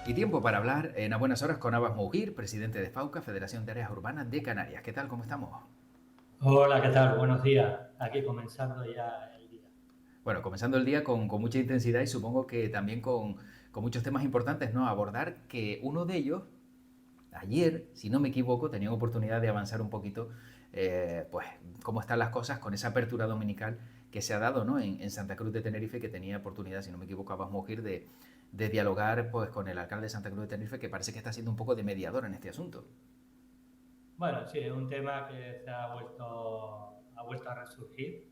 Y tiempo para hablar en A Buenas Horas con Abbas Mougir, presidente de FAUCA, Federación de Áreas Urbanas de Canarias. ¿Qué tal? ¿Cómo estamos? Hola, ¿qué tal? Buenos días. Aquí comenzando ya el día. Bueno, comenzando el día con mucha intensidad y supongo que también con muchos temas importantes, ¿no? A abordar, que uno de ellos, ayer, si no me equivoco, tenía oportunidad de avanzar un poquito, pues, cómo están las cosas con esa apertura dominical que se ha dado, ¿no? En Santa Cruz de Tenerife, que tenía oportunidad, si no me equivoco, Abbas Mougir, de dialogar, pues, con el alcalde de Santa Cruz de Tenerife, que parece que está siendo un poco de mediador en este asunto. Bueno, sí, es un tema que ha vuelto a resurgir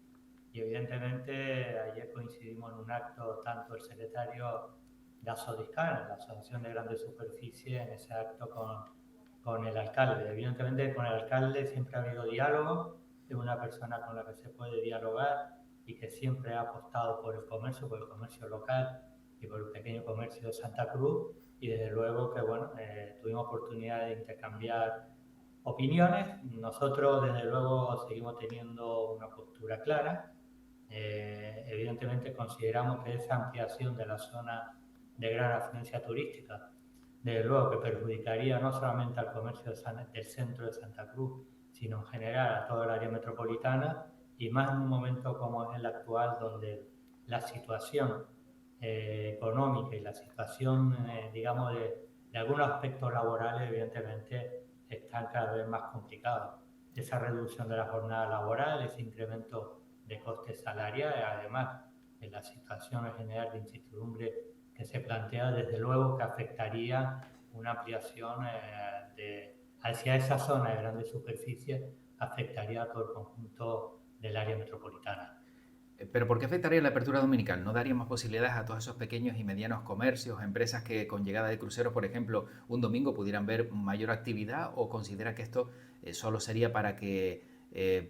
y evidentemente ayer coincidimos en un acto, tanto el secretario de ASODISCAN, la Asociación de Grandes Superficies, en ese acto con el alcalde. Evidentemente con el alcalde siempre ha habido diálogo, es una persona con la que se puede dialogar y que siempre ha apostado por el comercio local y por el pequeño comercio de Santa Cruz, y desde luego que bueno, tuvimos oportunidad de intercambiar opiniones. Nosotros, desde luego, seguimos teniendo una postura clara. Evidentemente, consideramos que esa ampliación de la zona de gran afluencia turística, desde luego que perjudicaría no solamente al comercio del centro de Santa Cruz, sino en general a toda el área metropolitana, y más en un momento como es el actual, donde la situación económica y la situación, digamos, de algunos aspectos laborales, evidentemente, están cada vez más complicados. Esa reducción de la jornada laboral, ese incremento de costes salariales, además de la situación en general de incertidumbre que se plantea, desde luego que afectaría una ampliación hacia esa zona de grandes superficies, afectaría a todo el conjunto del área metropolitana. Pero ¿por qué afectaría la apertura dominical? ¿No daría más posibilidades a todos esos pequeños y medianos comercios, empresas que con llegada de cruceros, por ejemplo, un domingo pudieran ver mayor actividad? ¿O considera que esto solo sería para que,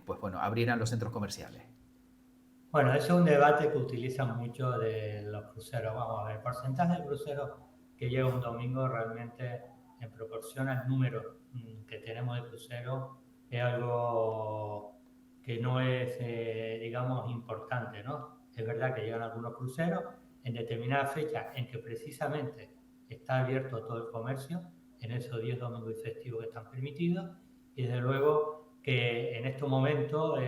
pues bueno, abrieran los centros comerciales? Bueno, ese es un debate que utilizan mucho de los cruceros. Vamos a ver, el porcentaje de cruceros que llega un domingo realmente en proporción al número que tenemos de cruceros es algo que no es, digamos, importante, ¿no? Es verdad que llegan algunos cruceros en determinadas fechas en que precisamente está abierto todo el comercio, en esos 10 domingos y festivos que están permitidos, y desde luego que en estos momentos...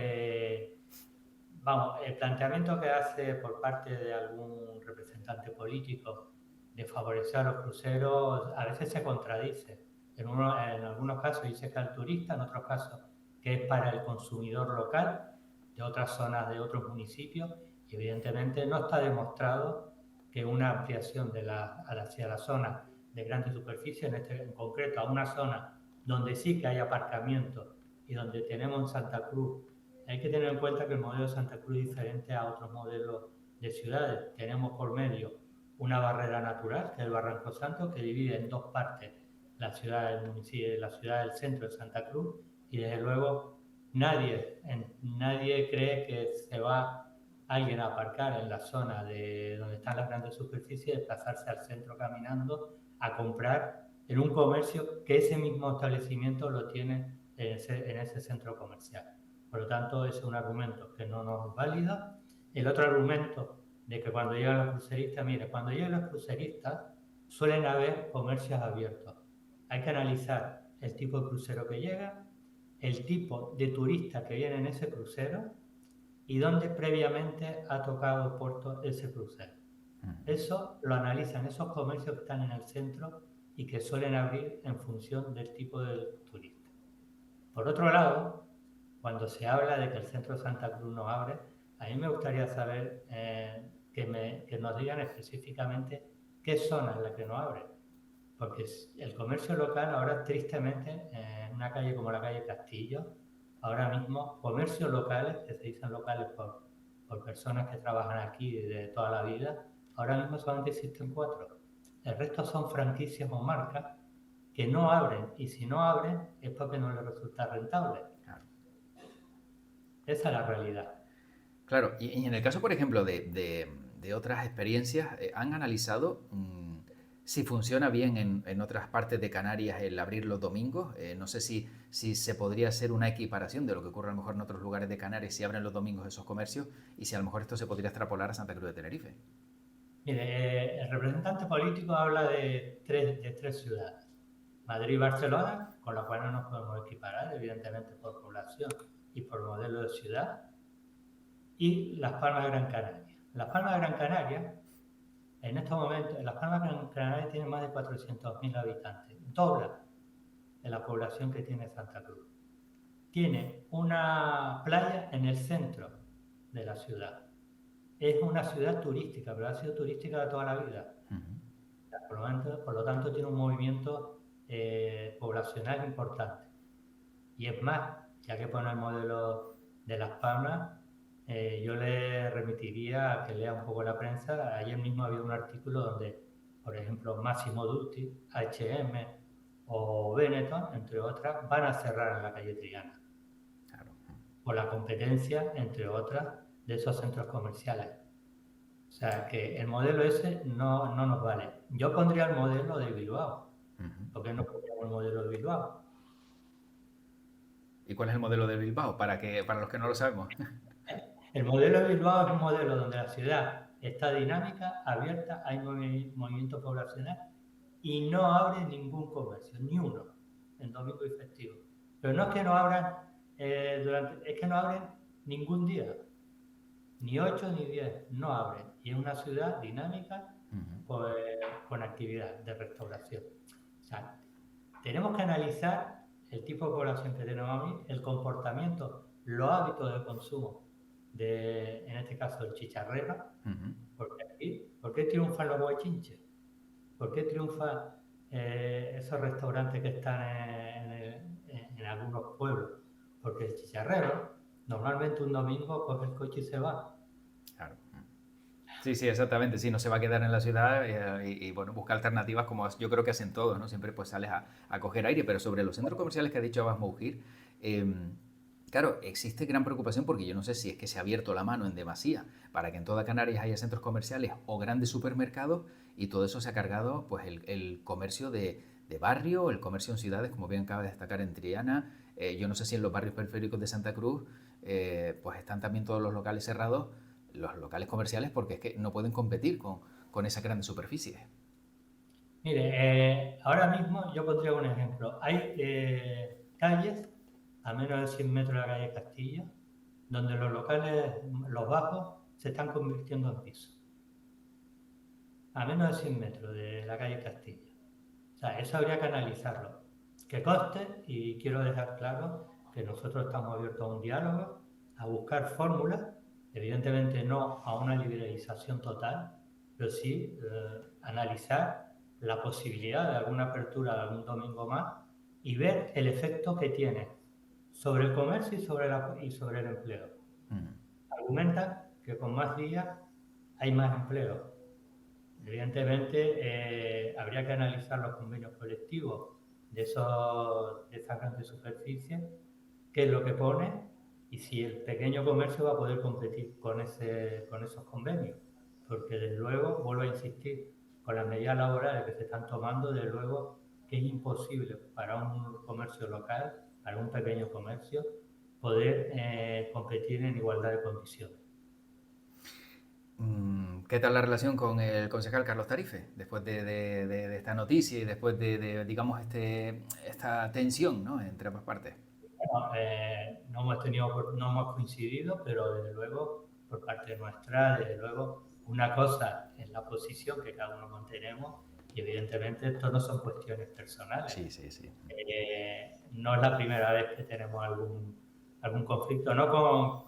Vamos, el planteamiento que hace por parte de algún representante político de favorecer a los cruceros a veces se contradice. En algunos casos dice que al turista, en otros casos que es para el consumidor local de otras zonas, de otros municipios, y evidentemente no está demostrado que una ampliación hacia la zona de grandes superficies, en concreto a una zona donde sí que hay aparcamiento y donde tenemos en Santa Cruz. Hay que tener en cuenta que el modelo de Santa Cruz es diferente a otros modelos de ciudades. Tenemos por medio una barrera natural, que es el Barranco Santo, que divide en dos partes la ciudad del municipio, la ciudad del centro de Santa Cruz, y desde luego nadie cree que se va alguien a aparcar en la zona de donde están las grandes superficies y desplazarse al centro caminando a comprar en un comercio que ese mismo establecimiento lo tiene en ese centro comercial. Por lo tanto, ese es un argumento que no nos es válido. El otro argumento de que cuando llegan los cruceristas, mire, cuando llegan los cruceristas suelen haber comercios abiertos. Hay que analizar el tipo de crucero que llega, el tipo de turista que viene en ese crucero y dónde previamente ha tocado puerto ese crucero. Eso lo analizan esos comercios que están en el centro y que suelen abrir en función del tipo de turista. Por otro lado, cuando se habla de que el centro de Santa Cruz no abre, a mí me gustaría saber que nos digan específicamente qué zona es la que no abre. Porque el comercio local ahora, tristemente, en una calle como la calle Castillo, ahora mismo comercios locales, que se dicen locales por personas que trabajan aquí de toda la vida, ahora mismo solamente existen 4. El resto son franquicias o marcas que no abren, y si no abren es porque no les resulta rentable. Claro. Esa es la realidad. Claro, y en el caso, por ejemplo, de otras experiencias, ¿han analizado si funciona bien en otras partes de Canarias el abrir los domingos? No sé si se podría hacer una equiparación de lo que ocurre a lo mejor en otros lugares de Canarias si abren los domingos esos comercios y si a lo mejor esto se podría extrapolar a Santa Cruz de Tenerife. Mire, el representante político habla de tres ciudades, Madrid y Barcelona, con las cuales no nos podemos equiparar, evidentemente por población y por modelo de ciudad, y Las Palmas de Gran Canaria. Las Palmas de Gran Canaria, en estos momentos, Las Palmas de Gran Canaria tiene más de 400.000 habitantes, dobla de la población que tiene Santa Cruz. Tiene una playa en el centro de la ciudad. Es una ciudad turística, pero ha sido turística de toda la vida. Por lo tanto, tiene un movimiento poblacional importante. Y es más, ya que pone el modelo de Las Palmas, yo le remitiría a que lea un poco la prensa. Ayer mismo había un artículo donde, por ejemplo, Massimo Dutti, H&M o Benetton, entre otras, van a cerrar en la calle Triana. Claro. Por la competencia, entre otras, de esos centros comerciales. O sea, que el modelo ese no nos vale. Yo pondría el modelo de Bilbao. ¿Por qué no pondríamos el modelo de Bilbao? ¿Y cuál es el modelo de Bilbao? Para los que no lo sabemos. El modelo de Bilbao es un modelo donde la ciudad está dinámica, abierta, hay movimiento poblacional y no abre ningún comercio, ni uno, en domingo y festivo. Pero no es que no abran es que no abren ningún día, ni 8 ni 10, no abren. Y es una ciudad dinámica, pues, con actividad de restauración. O sea, tenemos que analizar el tipo de población que tenemos, el comportamiento, los hábitos de consumo en este caso, el chicharrero, porque ¿por qué triunfan los guachinches? ¿Por qué triunfan esos restaurantes que están en algunos pueblos? Porque el chicharrero, normalmente un domingo coge el coche y se va. Claro. Sí, sí, exactamente. Sí, no se va a quedar en la ciudad bueno, busca alternativas como yo creo que hacen todos, ¿no? Siempre pues sales a coger aire, pero sobre los centros comerciales que ha dicho Abbas Mougir, claro, existe gran preocupación porque yo no sé si es que se ha abierto la mano en demasía para que en toda Canarias haya centros comerciales o grandes supermercados y todo eso se ha cargado pues el comercio de barrio, el comercio en ciudades, como bien acaba de destacar en Triana. Yo no sé si en los barrios periféricos de Santa Cruz pues están también todos los locales cerrados, los locales comerciales, porque es que no pueden competir con esas grandes superficies. Mire, ahora mismo yo pondría un ejemplo. Hay calles a menos de 100 metros de la calle Castilla, donde los locales, los bajos, se están convirtiendo en pisos. A menos de 100 metros de la calle Castilla. O sea, eso habría que analizarlo. Que conste, y quiero dejar claro que nosotros estamos abiertos a un diálogo, a buscar fórmulas, evidentemente no a una liberalización total, pero sí analizar la posibilidad de alguna apertura de algún domingo más y ver el efecto que tiene sobre el comercio y sobre el empleo. Argumentan que con más días hay más empleo. Evidentemente, habría que analizar los convenios colectivos de esas grandes superficies, qué es lo que pone y si el pequeño comercio va a poder competir con esos convenios. Porque, desde luego, vuelvo a insistir, con las medidas laborales que se están tomando, desde luego que es imposible para un comercio local, para un pequeño comercio, poder competir en igualdad de condiciones. ¿Qué tal la relación con el concejal Carlos Tarife después de esta noticia y después digamos, esta tensión, ¿no? Entre ambas partes? Bueno, no hemos coincidido, pero desde luego, por parte nuestra, desde luego, una cosa es la posición que cada uno mantenemos y evidentemente esto no son cuestiones personales. Sí, sí, sí. No es la primera vez que tenemos algún conflicto, no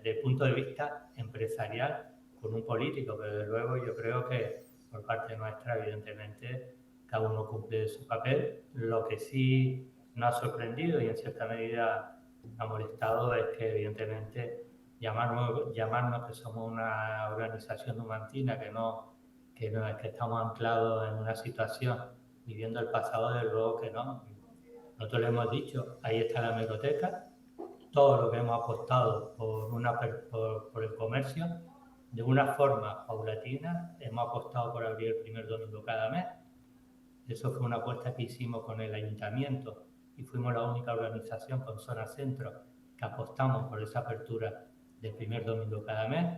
de punto de vista empresarial con un político, pero desde luego yo creo que por parte nuestra, evidentemente, cada uno cumple su papel. Lo que sí nos ha sorprendido y en cierta medida ha molestado es que evidentemente llamarnos que somos una organización numantina, que estamos anclados en una situación viviendo el pasado, desde luego que no. Nosotros le hemos dicho, ahí está la hemeroteca, todo lo que hemos apostado por el comercio, de una forma paulatina, hemos apostado por abrir el primer domingo cada mes. Eso fue una apuesta que hicimos con el ayuntamiento y fuimos la única organización con zona centro que apostamos por esa apertura del primer domingo cada mes.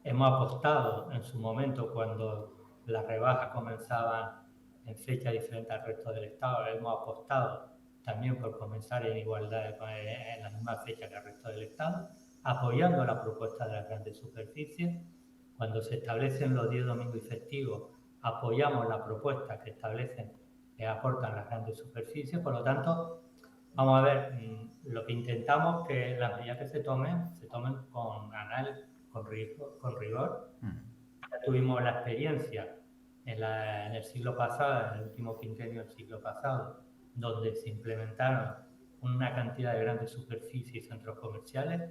Hemos apostado en su momento cuando las rebajas comenzaban en fechas diferentes al resto del Estado, hemos apostado también por comenzar en igualdad en la misma fecha que el resto del Estado, apoyando la propuesta de las grandes superficies. Cuando se establecen los días domingos y festivos, apoyamos la propuesta que establecen, que aportan las grandes superficies. Por lo tanto, vamos a ver, lo que intentamos que las medidas que se tomen con análisis, con rigor. Ya tuvimos la experiencia en el siglo pasado, en el último quinquenio del siglo pasado, donde se implementaron una cantidad de grandes superficies y centros comerciales.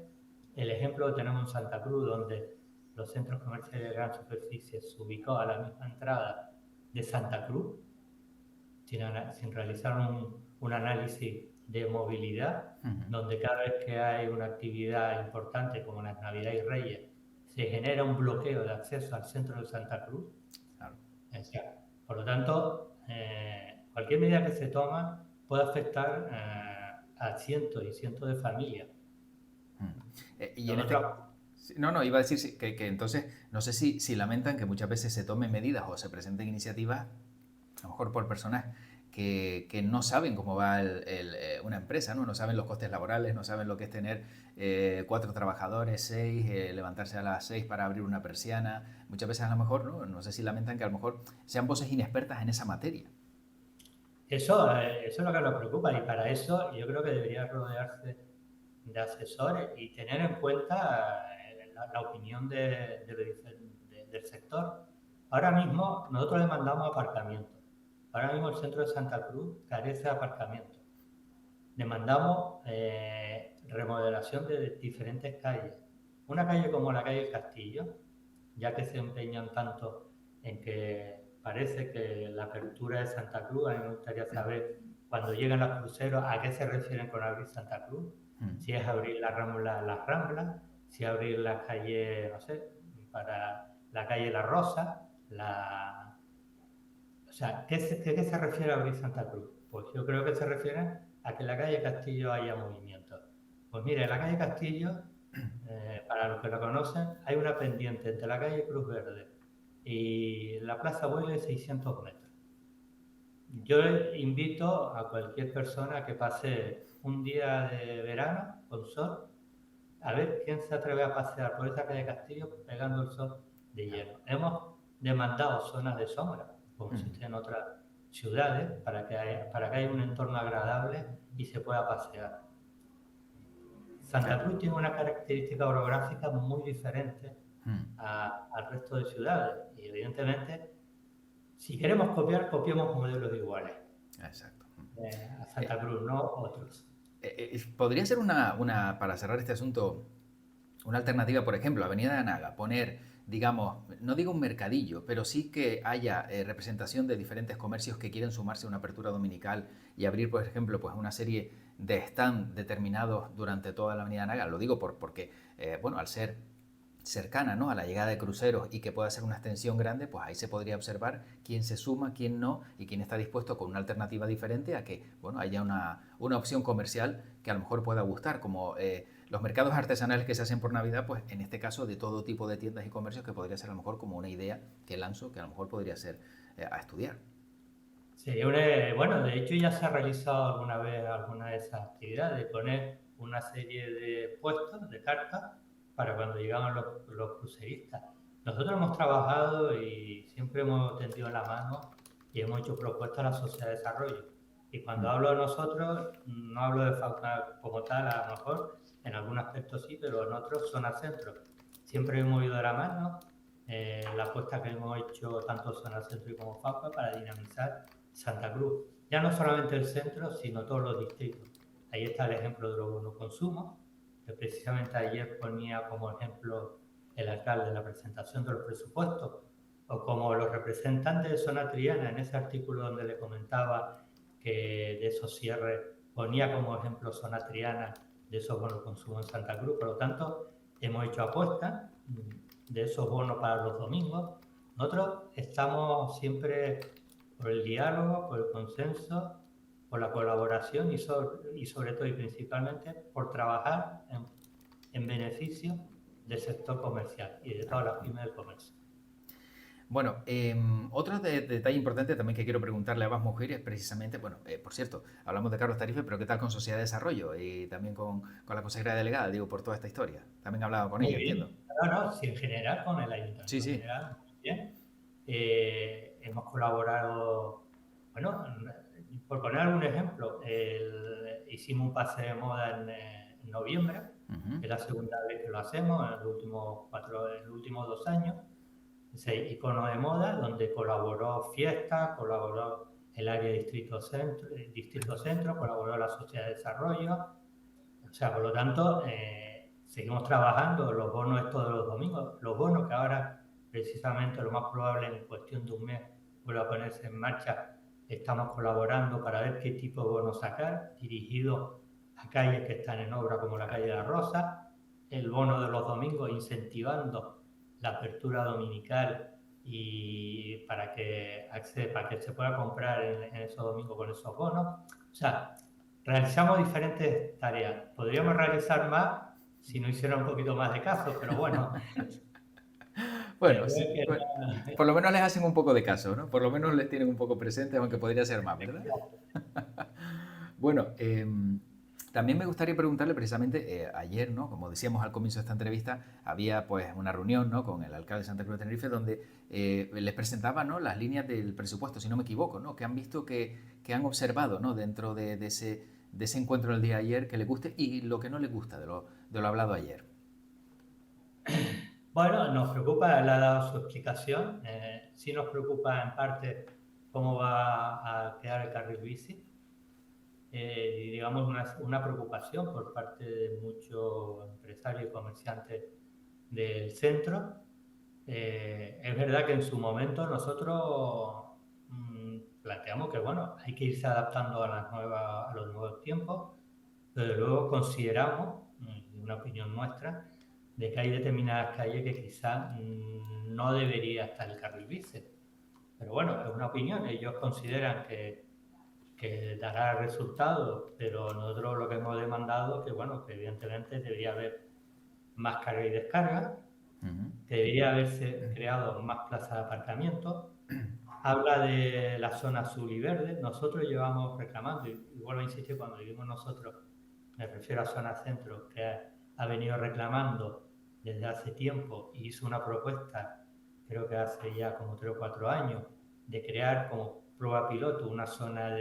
El ejemplo lo tenemos en Santa Cruz, donde los centros comerciales de gran superficie se ubicó a la misma entrada de Santa Cruz, sin realizar un análisis de movilidad, donde cada vez que hay una actividad importante como las Navidad y Reyes, se genera un bloqueo de acceso al centro de Santa Cruz. Claro. Por lo tanto, cualquier medida que se toma puede afectar a cientos y cientos de familias. Y en no, iba a decir que entonces, no sé si lamentan que muchas veces se tomen medidas o se presenten iniciativas, a lo mejor por personas que no saben cómo va una empresa, ¿no? No saben los costes laborales, no saben lo que es tener 4 trabajadores, 6, levantarse a las 6 para abrir una persiana. Muchas veces a lo mejor, no sé si lamentan que a lo mejor sean voces inexpertas en esa materia. Eso es lo que nos preocupa, y para eso yo creo que debería rodearse de asesores y tener en cuenta la opinión del sector. Ahora mismo nosotros demandamos aparcamiento. Ahora mismo el centro de Santa Cruz carece de aparcamiento. Demandamos remodelación de diferentes calles. Una calle como la calle Castillo, ya que se empeñan tanto en que parece que la apertura de Santa Cruz, a mí me gustaría saber cuando llegan los cruceros a qué se refieren con abrir Santa Cruz, si es abrir las Ramblas, si abrir la calle, no sé, para la calle La Rosa, o sea, ¿qué se refiere a abrir Santa Cruz? Pues yo creo que se refiere a que en la calle Castillo haya movimiento. Pues mire, en la calle Castillo, para los que lo conocen, hay una pendiente entre la calle Cruz Verde y la Plaza Huele de 600 metros. Yo invito a cualquier persona a que pase un día de verano con sol, a ver quién se atreve a pasear por esa calle Castillo pegando el sol de lleno. Hemos demandado zonas de sombra, como existen en otras ciudades, para que haya un entorno agradable y se pueda pasear. Santa Cruz tiene una característica orográfica muy diferente al resto de ciudades, y evidentemente, si queremos copiar, copiemos modelos iguales. Exacto. A Santa Cruz, no otros. Podría ser para cerrar este asunto, una alternativa, por ejemplo, Avenida de Anaga, poner, digamos, no digo un mercadillo, pero sí que haya representación de diferentes comercios que quieren sumarse a una apertura dominical y abrir, por ejemplo, pues una serie de stand determinados durante toda la Avenida de Anaga. Lo digo porque, bueno, al ser cercana, ¿no?, a la llegada de cruceros y que pueda ser una extensión grande, pues ahí se podría observar quién se suma, quién no, y quién está dispuesto con una alternativa diferente a que, bueno, haya una opción comercial que a lo mejor pueda gustar, como los mercados artesanales que se hacen por Navidad, pues en este caso de todo tipo de tiendas y comercios, que podría ser a lo mejor como una idea que lanzo, que a lo mejor podría ser a estudiar. Sí, bueno, de hecho ya se ha realizado alguna vez alguna de esas actividades, de poner una serie de puestos, de cartas, para cuando llegaban los cruceristas. Nosotros hemos trabajado y siempre hemos tendido la mano y hemos hecho propuestas a la sociedad de desarrollo. Y cuando hablo de nosotros, no hablo de FAUCA como tal, a lo mejor, en algún aspecto sí, pero en otros zona centro. Siempre hemos ido de la mano, la apuesta que hemos hecho tanto zona centro como FAUCA para dinamizar Santa Cruz. Ya no solamente el centro, sino todos los distritos. Ahí está el ejemplo de los bonos consumo, que precisamente ayer ponía como ejemplo el alcalde en la presentación de los presupuestos, o como los representantes de Zona Triana en ese artículo donde le comentaba que de esos cierres ponía como ejemplo Zona Triana de esos bonos consumo en Santa Cruz. Por lo tanto, hemos hecho apuestas de esos bonos para los domingos. Nosotros estamos siempre por el diálogo, por el consenso, por la colaboración y sobre todo y principalmente por trabajar en beneficio del sector comercial y de todas las pymes del comercio. Bueno, otro detalle importante también que quiero preguntarle a ambas mujeres es precisamente, bueno, por cierto, hablamos de Carlos Tarife, pero ¿qué tal con Sociedad de Desarrollo? Y también con la consejera delegada, digo, por toda esta historia. También he hablado con Muy ella, entiendo. bien. No, sí, en general con el Sí, ayuntamiento en sí. general, muy bien. Hemos colaborado, bueno, por poner algún ejemplo, hicimos un pase de moda en noviembre, Ujú. es la segunda vez que lo hacemos en los últimos 2 años. Ese icono de moda donde colaboró Fiesta, colaboró el área Distrito Centro, colaboró la Sociedad de Desarrollo. O sea, por lo tanto, seguimos trabajando los bonos estos de los domingos, los bonos que ahora precisamente lo más probable en cuestión de un mes vuelva a ponerse en marcha. Estamos colaborando para ver qué tipo de bonos sacar, dirigidos a calles que están en obra como la calle de la Rosa, el bono de los domingos incentivando la apertura dominical y para que se pueda comprar en esos domingos con esos bonos. O sea, realizamos diferentes tareas. Podríamos realizar más si no hiciera un poquito más de caso, pero bueno, Bueno, es sí, que bueno, por lo menos les hacen un poco de caso, ¿no? Por lo menos les tienen un poco presentes, aunque podría ser más, ¿verdad? Bueno, también me gustaría preguntarle precisamente, ayer, ¿no? Como decíamos al comienzo de esta entrevista, había pues una reunión, ¿no? Con el alcalde de Santa Cruz de Tenerife donde les presentaba, ¿no? Las líneas del presupuesto, si no me equivoco, ¿no? Que han visto que han observado, ¿no? Dentro de ese encuentro del día de ayer que les guste y lo que no les gusta de lo hablado ayer. bueno, nos preocupa, él ha dado su explicación. Sí nos preocupa en parte cómo va a quedar el carril bici. Y digamos una preocupación por parte de muchos empresarios y comerciantes del centro. Es verdad que en su momento nosotros planteamos que bueno, hay que irse adaptando a los nuevos tiempos, pero luego consideramos, una opinión nuestra, de que hay determinadas calles que quizás no debería estar el carril bici. Pero bueno, es una opinión, ellos consideran que dará resultados, pero nosotros lo que hemos demandado es que bueno, que evidentemente debería haber más carga y descarga, Ujú. que debería haberse creado más plazas de aparcamiento. Habla de la zona azul y verde. Nosotros llevamos reclamando, y vuelvo a insistir, cuando vivimos nosotros, me refiero a zona centro, que ha venido reclamando desde hace tiempo y hizo una propuesta, creo que hace ya como 3 o 4 años, de crear como prueba piloto una zona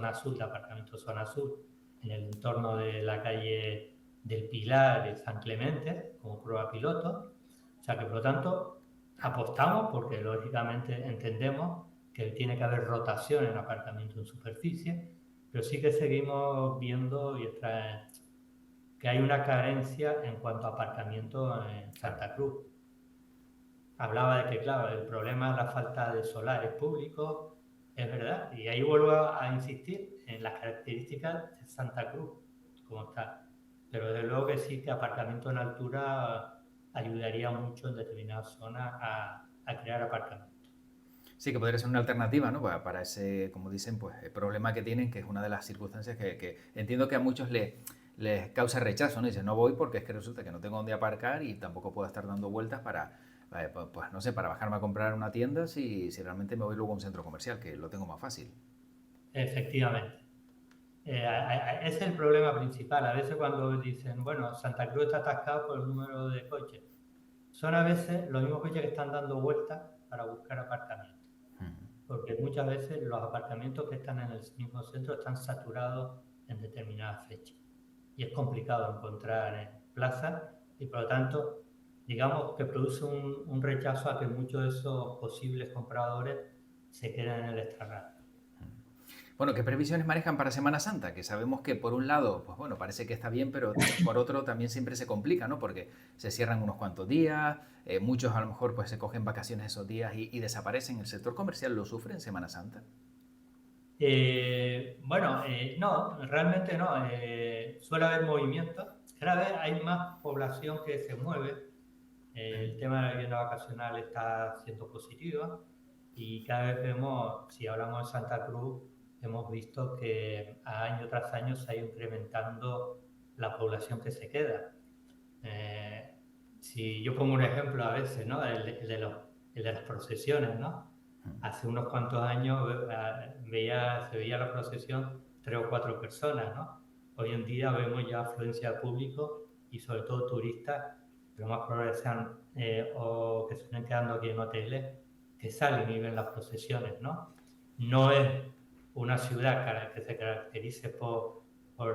azul, de aparcamiento zona azul, en el entorno de la calle del Pilar, de San Clemente, como prueba piloto. O sea que, por lo tanto, apostamos porque lógicamente entendemos que tiene que haber rotación en aparcamiento en superficie, pero sí que seguimos viendo que hay una carencia en cuanto a aparcamiento en Claro. Santa Cruz. Hablaba de que, claro, el problema es la falta de solares públicos, es verdad, y ahí vuelvo a insistir en las características de Santa Cruz, como está. Pero desde luego que sí que aparcamiento en altura ayudaría mucho en determinadas zonas a crear aparcamiento. Sí, que podría ser una alternativa, ¿no? Para ese, como dicen, pues el problema que tienen, que es una de las circunstancias que entiendo que a muchos les causa rechazo, ¿no? Dicen, no voy porque es que resulta que no tengo dónde aparcar y tampoco puedo estar dando vueltas pues no sé, para bajarme a comprar una tienda si realmente me voy luego a un centro comercial, que lo tengo más fácil. Efectivamente. Ese es el problema principal. A veces cuando dicen, bueno, Santa Cruz está atascado por el número de coches, son a veces los mismos coches que están dando vueltas para buscar aparcamiento. Porque muchas veces los aparcamientos que están en el mismo centro están saturados en determinadas fechas. Y es complicado encontrar plazas y por lo tanto, digamos que produce un rechazo a que muchos de esos posibles compradores se queden en el extrarradio. Bueno, ¿qué previsiones manejan para Semana Santa? Que sabemos que por un lado, pues bueno, parece que está bien, pero por otro también siempre se complica, ¿no? Porque se cierran unos cuantos días, muchos a lo mejor pues se cogen vacaciones esos días y desaparecen. ¿El sector comercial lo sufre en Semana Santa? Bueno, no, realmente no. Suele haber movimiento. Cada vez hay más población que se mueve. El tema de la vivienda vacacional está siendo positivo y cada vez vemos, si hablamos de Santa Cruz, hemos visto que año tras año se ha ido incrementando la población que se queda. Eh, si yo pongo un ejemplo a veces, ¿no? El de las procesiones, ¿no? Hace unos cuantos años se veía la procesión 3 o 4 personas, ¿no? Hoy en día vemos ya afluencia de público y sobre todo turistas, lo más probable sean o que se estén quedando aquí en hoteles, que salen y ven las procesiones, ¿no? No es una ciudad que se caracterice por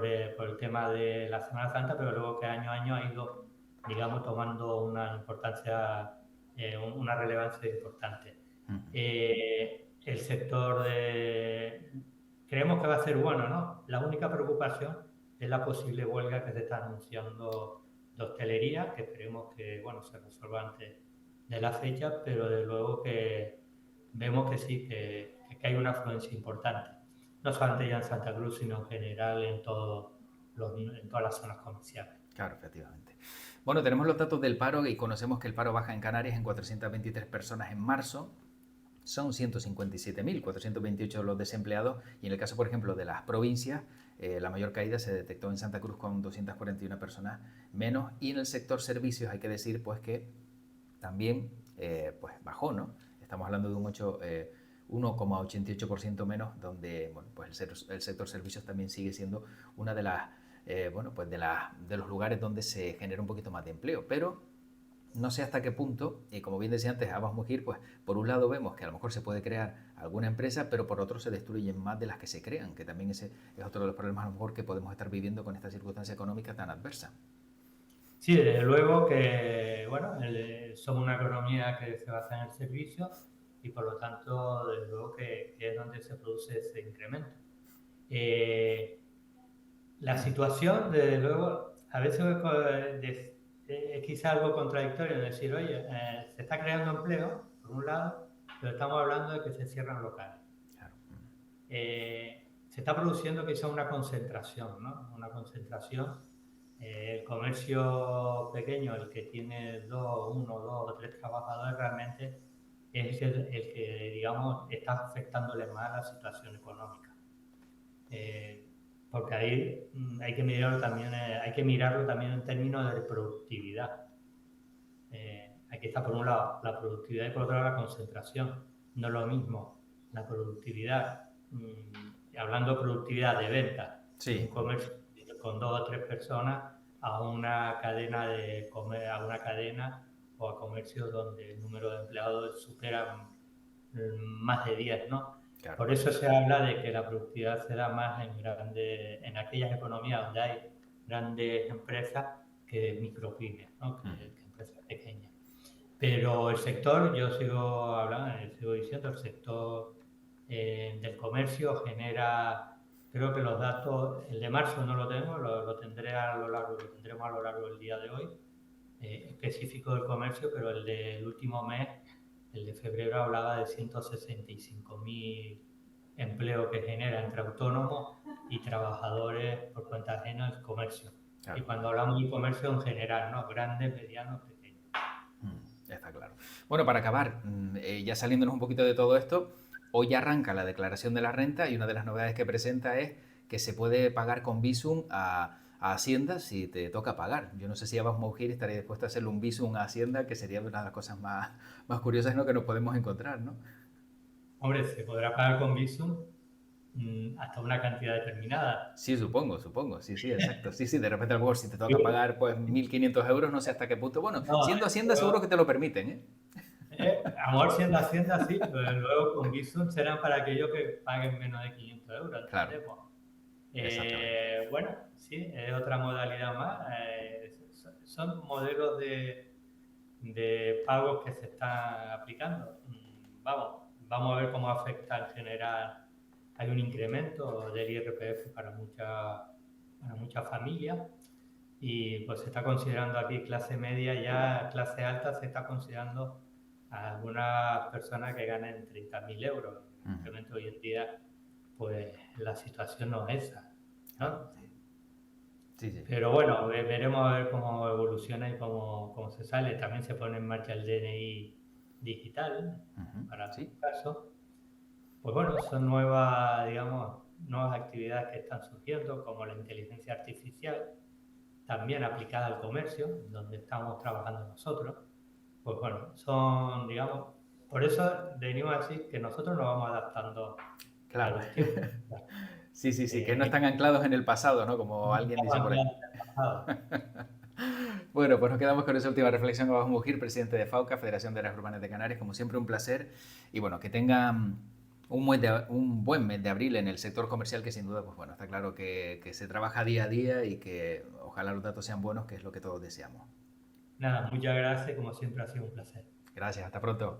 el tema de la Semana Santa, pero luego que año a año ha ido, digamos, tomando una importancia, una relevancia importante. El sector creemos que va a ser bueno, ¿no? La única preocupación es la posible huelga que se está anunciando de hostelería, que esperemos que, bueno, se resuelva antes de la fecha, pero de luego que vemos que sí, que hay una afluencia importante. No solamente ya en Santa Cruz, sino en general en todas las zonas comerciales. Claro, efectivamente. Bueno, tenemos los datos del paro y conocemos que el paro baja en Canarias en 423 personas en marzo. Son 157.428 los desempleados y en el caso, por ejemplo, de las provincias, la mayor caída se detectó en Santa Cruz con 241 personas menos y en el sector servicios hay que decir pues que también pues bajó, ¿no? Estamos hablando de un 1,88% menos, donde bueno, pues el sector servicios también sigue siendo una de las bueno, pues de los lugares donde se genera un poquito más de empleo, pero no sé hasta qué punto, y como bien decía antes Abbas Mujir, pues por un lado vemos que a lo mejor se puede crear alguna empresa, pero por otro se destruyen más de las que se crean, que también ese es otro de los problemas a lo mejor que podemos estar viviendo con esta circunstancia económica tan adversa. Sí, desde luego que, bueno, somos una economía que se basa en el servicio y por lo tanto, desde luego que es donde se produce ese incremento. La situación, desde luego, a veces es quizá algo contradictorio en decir, oye, se está creando empleo, por un lado, pero estamos hablando de que se cierran locales. Claro. Se está produciendo quizá una concentración, ¿no? Una concentración. El comercio pequeño, el que tiene uno, dos o tres trabajadores, realmente es el que, digamos, está afectándole más la situación económica. Porque ahí hay que mirarlo también en términos de productividad. Aquí está por un lado la productividad y por otro lado la concentración. No es lo mismo la productividad, hablando de productividad de venta, Sí. un comercio con 2 o 3 personas a una cadena o a comercios donde el número de empleados supera más de 10, ¿no? Claro. Por eso se habla de que la productividad se da más en aquellas economías donde hay grandes empresas que micropymes, ¿no? que empresas pequeñas. Pero el sector, yo sigo diciendo, el sector del comercio genera, creo que los datos, el de marzo no lo tengo, lo tendremos a lo largo del día de hoy, específico del comercio, pero el del último mes, el de febrero, hablaba de 165.000 empleos que genera entre autónomos y trabajadores por cuenta ajena el comercio. Claro. Y cuando hablamos de comercio en general, ¿no? Grandes, medianos, pequeños. Está claro. Bueno, para acabar, ya saliéndonos un poquito de todo esto, hoy arranca la declaración de la renta y una de las novedades que presenta es que se puede pagar con Bizum a Hacienda si te toca pagar. Yo no sé si Abbas Mujir estaría dispuesto a hacerle un Bizum a Hacienda, que sería una de las cosas más curiosas, ¿no?, que nos podemos encontrar, ¿no? Hombre, se podrá pagar con Bizum hasta una cantidad determinada. Sí, supongo, sí, exacto. Sí, de repente a lo mejor si te toca pagar pues 1.500 euros, no sé hasta qué punto. Bueno, no, siendo Hacienda seguro que te lo permiten, ¿eh? A lo mejor siendo Hacienda sí, pero luego con Bizum serán para aquellos que paguen menos de 500 euros. Claro. Bueno, sí, es otra modalidad más. Son modelos de pagos que se están aplicando. Vamos a ver cómo afecta en general. Hay un incremento del IRPF para muchas familias y pues se está considerando aquí clase media, ya clase alta se está considerando a algunas personas que ganen 30.000 euros. Evidentemente hoy en día pues la situación no es esa, ¿no? Sí. Pero bueno, veremos a ver cómo evoluciona y cómo se sale. También se pone en marcha el DNI digital para su caso. Pues bueno, son nuevas actividades que están surgiendo, como la inteligencia artificial. también aplicada al comercio, donde estamos trabajando nosotros. Pues bueno, son, digamos, por eso venimos a decir que nosotros nos vamos adaptando a Claro. los tiempos. Sí, sí, sí, que no Ellos están anclados en el pasado, ¿no? Como no alguien dice estaban por ya ahí. en el pasado. Bueno, pues nos quedamos con esa última reflexión. Abajo Mujir, presidente de FAUCA, Federación de Áreas Urbanas de Canarias. Como siempre, un placer. Y bueno, que tengan un buen mes de abril en el sector comercial, que sin duda, pues bueno, está claro que se trabaja día a día y que ojalá los datos sean buenos, que es lo que todos deseamos. Nada, muchas gracias, como siempre ha sido un placer. Gracias, hasta pronto.